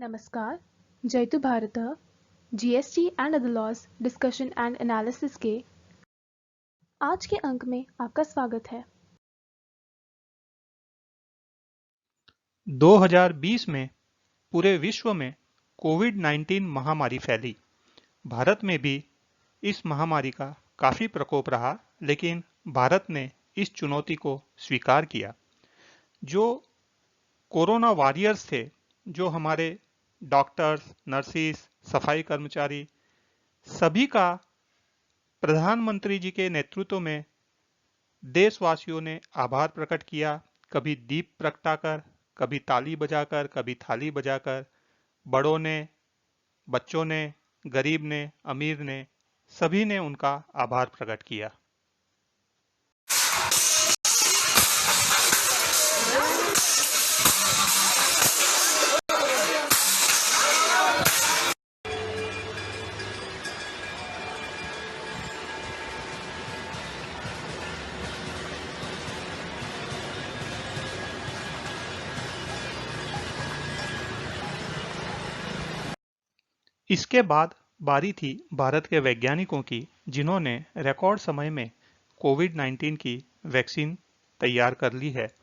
नमस्कार, जयतु भारतः GST and other laws discussion and analysis के आज के अंक में आपका स्वागत है। 2020 में पूरे विश्व में कोविड-19 महामारी फैली। भारत में भी इस महामारी का काफी प्रकोप रहा, लेकिन भारत ने इस चुनौती को स्वीकार किया। जो कोरोना वॉरियर्स थे, जो हमारे डॉक्टर्स, नर्सिस, सफाई कर्मचारी, सभी का प्रधानमंत्री जी के नेतृत्व में देशवासियों ने आभार प्रकट किया। कभी दीप प्रगटाकर, कभी ताली बजाकर, कभी थाली बजाकर, बड़ों ने, बच्चों ने, गरीब ने, अमीर ने, सभी ने उनका आभार प्रकट किया। इसके बाद बारी थी भारत के वैज्ञानिकों की, जिन्होंने रिकॉर्ड समय में कोविड-19 की वैक्सीन तैयार कर ली है।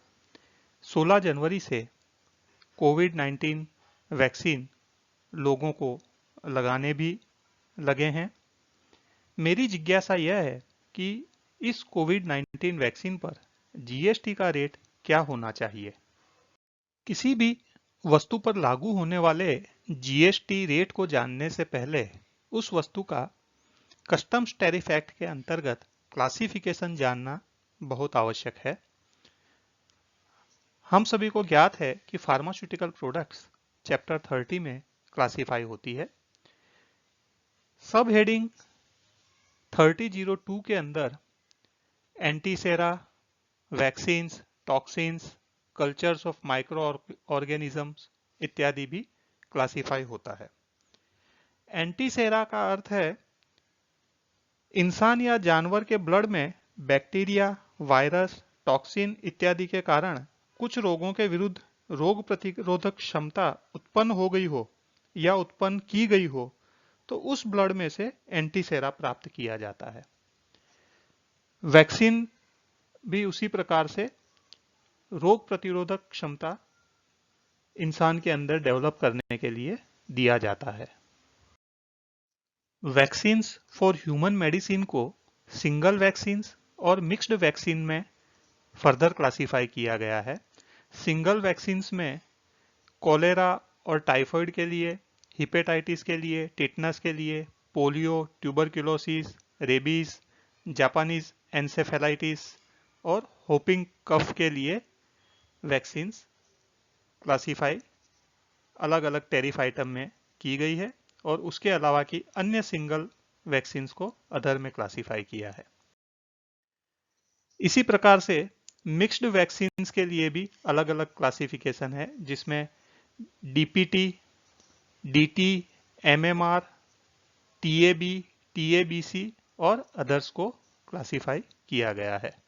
16 जनवरी से कोविड-19 वैक्सीन लोगों को लगाने भी लगे हैं। मेरी जिज्ञासा यह है कि इस कोविड-19 वैक्सीन पर जीएसटी का रेट क्या होना चाहिए? किसी भी वस्तु पर लागू होने वाले जीएसटी रेट को जानने से पहले उस वस्तु का कस्टम्स टैरिफ एक्ट के अंतर्गत क्लासिफिकेशन जानना बहुत आवश्यक है। हम सभी को ज्ञात है कि फार्मास्यूटिकल प्रोडक्ट्स चैप्टर 30 में क्लासिफाई होती है। सब हेडिंग 3002 के अंदर antisera, vaccines, toxins, cultures of micro organisms इत्यादि भी क्लासिफाई होता है। एंटीसेरा का अर्थ है इंसान या जानवर के ब्लड में बैक्टीरिया, वायरस, टॉक्सिन इत्यादि के कारण कुछ रोगों के विरुद्ध रोग प्रतिरोधक क्षमता उत्पन्न हो गई हो या उत्पन्न की गई हो, तो उस ब्लड में से एंटीसेरा प्राप्त किया जाता है। वैक्सीन भी उसी प्रकार से रोग प्रतिरोधक क्षमता इंसान के अंदर डेवलप करने के लिए दिया जाता है। वैक्सीन्स फॉर ह्यूमन मेडिसिन को सिंगल वैक्सीन्स और मिक्स्ड वैक्सीन में फर्दर क्लासिफाई किया गया है। सिंगल वैक्सीन्स में कोलेरा और टाइफाइड के लिए, हिपेटाइटिस के लिए, टिटनस के लिए, polio, tuberculosis, rabies, Japanese encephalitis और होपिंग कफ के लिए वैक्सीन्स क्लासिफाई अलग अलग टैरिफ आइटम में की गई है और उसके अलावा की अन्य सिंगल वैक्सीन्स को अदर में क्लासिफाई किया है। इसी प्रकार से मिक्स्ड वैक्सीन्स के लिए भी अलग अलग क्लासिफिकेशन है, जिसमें डीपीटी, डीटी, एमएमआर, टीएबी, टीएबीसी और अदर्स को क्लासिफाई किया गया है।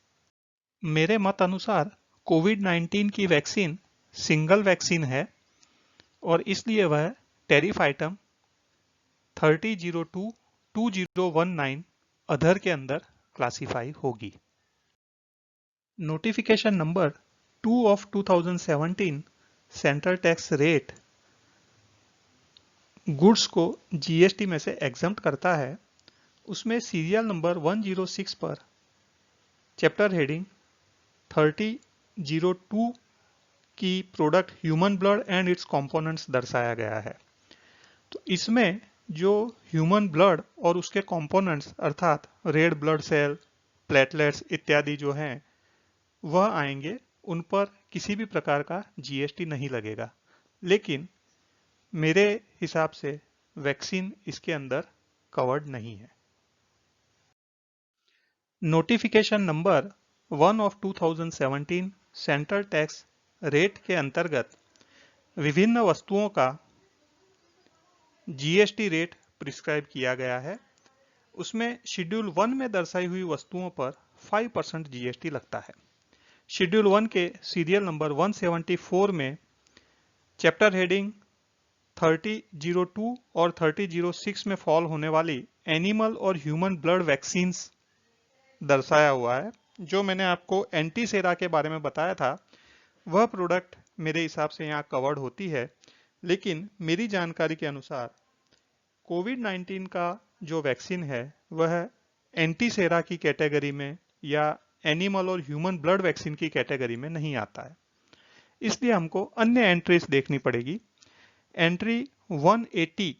मेरे मत अनुसार कोविड-19 की वैक्सीन सिंगल वैक्सीन है और इसलिए वह टैरिफ आइटम 3002-2019 अदर के अंदर क्लासिफाई होगी। Notification number 2 of 2017 central tax rate goods को जीएसटी में से एग्जम्प्ट करता है। उसमें सीरियल नंबर 106 पर चैप्टर हेडिंग 3002 की product human blood and it's components दर्शाया गया है। तो इसमें जो ह्यूमन ब्लड और उसके कंपोनेंट्स अर्थात रेड ब्लड सेल, प्लेटलेट्स इत्यादि जो हैं वह आएंगे, उन पर किसी भी प्रकार का जीएसटी नहीं लगेगा। लेकिन मेरे हिसाब से वैक्सीन इसके अंदर कवर्ड नहीं है। Notification number 1 of 2017 central tax rate के अंतर्गत विभिन्न वस्तुओं का जीएसटी रेट प्रिस्क्राइब किया गया है। उसमें शेड्यूल 1 में दर्शाई हुई वस्तुओं पर 5% जीएसटी लगता है। शेड्यूल 1 के सीरियल नंबर 174 में चैप्टर हेडिंग 3002 और 3006 में फॉल होने वाली एनिमल और ह्यूमन ब्लड वैक्सीन्स दर्शाया हुआ है। जो मैंने आपको एंटीसेरा के बारे में बताया था वह प्रोडक्ट मेरे हिसाब से यहाँ कवर्ड होती है, लेकिन मेरी जानकारी के अनुसार कोविड-19 का जो वैक्सीन है वह एंटीसेरा की कैटेगरी में या एनिमल और ह्यूमन ब्लड वैक्सीन की कैटेगरी में नहीं आता है। इसलिए हमको अन्य एंट्रीज देखनी पड़ेगी। एंट्री 180,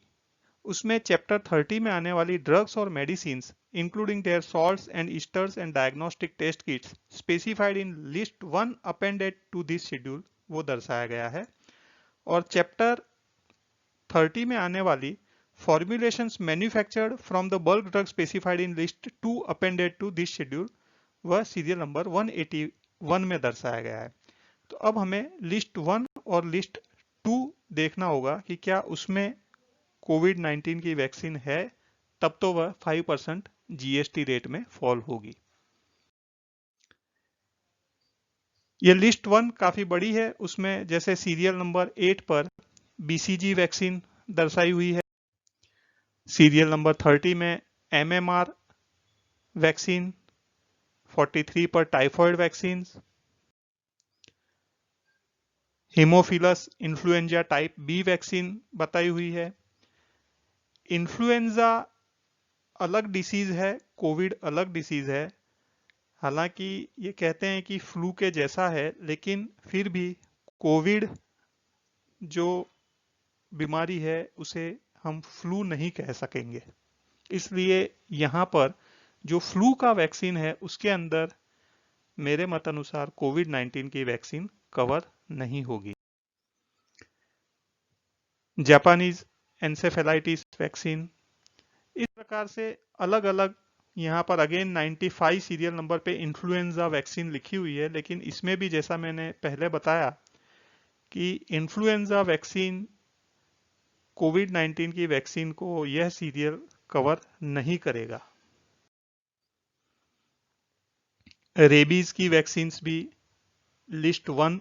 उसमें चैप्टर 30 में आने वाली ड्रग्स और medicine including their salts and esters and diagnostic test kits specified in list 1 appended to this schedule वो दर्शाया गया है। और चैप्टर 30 में आने वाली formulations manufactured from the bulk drug specified in list 2 appended to this schedule वह serial number 181 में दर्शाया गया है। तो अब हमें लिस्ट 1 और लिस्ट 2 देखना होगा कि क्या उसमें कोविड-19 की वैक्सीन है, तब तो वह 5% जीएसटी रेट में फॉल होगी। यह लिस्ट 1 काफी बड़ी है, उसमें जैसे सीरियल नंबर 8 पर बीसीजी वैक्सीन दर्शाई हुई है, सीरियल नंबर 30 में एमएमआर वैक्सीन, 43 पर typhoid vaccine, haemophilus influenza type B vaccine बताई हुई है। इन्फ्लुएंजा अलग डिसीज है, कोविड अलग डिसीज है। हालांकि ये कहते हैं कि फ्लू के जैसा है, लेकिन फिर भी कोविड जो बीमारी है उसे हम फ्लू नहीं कह सकेंगे। इसलिए यहाँ पर जो फ्लू का वैक्सीन है उसके अंदर मेरे मत अनुसार कोविड-19 की वैक्सीन कवर नहीं होगी। जापानीज एन्सेफेलाइटिस वैक्सीन, इस प्रकार से अलग अलग यहाँ पर अगेन 95 सीरियल नंबर पे इन्फ्लुएंजा वैक्सीन लिखी हुई है, लेकिन इसमें भी जैसा मैंने पहले बताया कि इन्फ्लुएंजा वैक्सीन कोविड-19 की वैक्सीन को यह सीरियल कवर नहीं करेगा। रेबीज की वैक्सीन्स भी list 1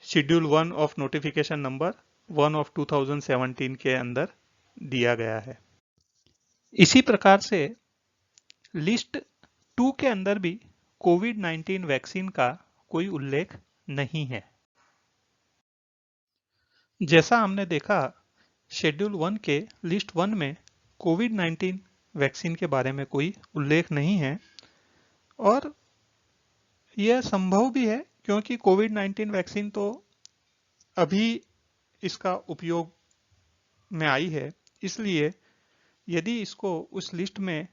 schedule 1 of notification number 1 of 2017 के अंदर दिया गया है। इसी प्रकार से लिस्ट 2 के अंदर भी कोविड-19 वैक्सीन का कोई उल्लेख नहीं है। जैसा हमने देखा, शेड्यूल 1 के लिस्ट 1 में कोविड-19 वैक्सीन के बारे में कोई उल्लेख नहीं है, और यह संभव भी है क्योंकि कोविड-19 वैक्सीन तो अभी इसका उपयोग में आई है। इसलिए यदि इसको उस लिस्ट में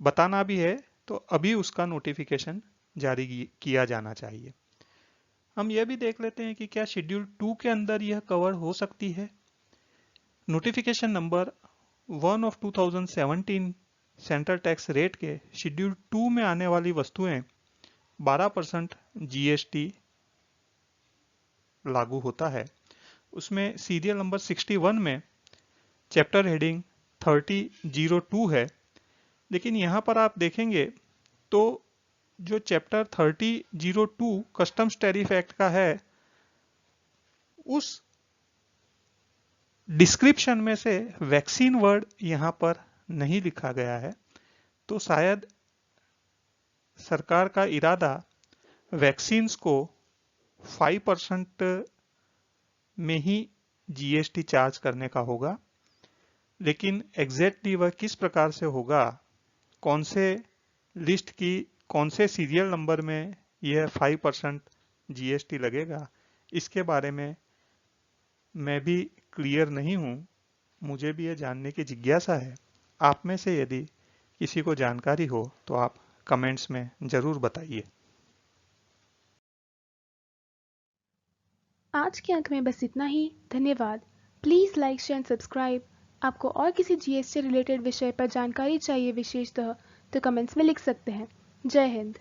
बताना भी है तो अभी उसका नोटिफिकेशन जारी किया जाना चाहिए। हम यह भी देख लेते हैं कि क्या शेड्यूल 2 के अंदर यह कवर हो सकती है। Notification number 1 of 2017 central tax rate के शेड्यूल 2 में आने वाली वस्तुएं 12% जीएसटी लागू होता है। उसमें सीरियल नंबर 61 में चैप्टर हेडिंग 3002 है, लेकिन यहाँ पर आप देखेंगे तो जो चैप्टर 3002 कस्टम्स टैरिफ एक्ट का है, उस डिस्क्रिप्शन में से वैक्सीन वर्ड यहाँ पर नहीं लिखा गया है। तो शायद सरकार का इरादा वैक्सीन्स को 5% में ही जीएसटी चार्ज करने का होगा, लेकिन एग्जैक्टली वह किस प्रकार से होगा, कौन से लिस्ट की कौन से सीरियल नंबर में यह 5% जीएसटी लगेगा, इसके बारे में मैं भी क्लियर नहीं हूं। मुझे भी यह जानने की जिज्ञासा है। आप में से यदि किसी को जानकारी हो तो आप कमेंट्स में जरूर बताइए। आज के अंक में बस इतना ही। धन्यवाद। Please like, share and subscribe. आपको और किसी जीएसटी रिलेटेड विषय पर जानकारी चाहिए विशेषतः, तो कमेंट्स में लिख सकते हैं। जय हिंद।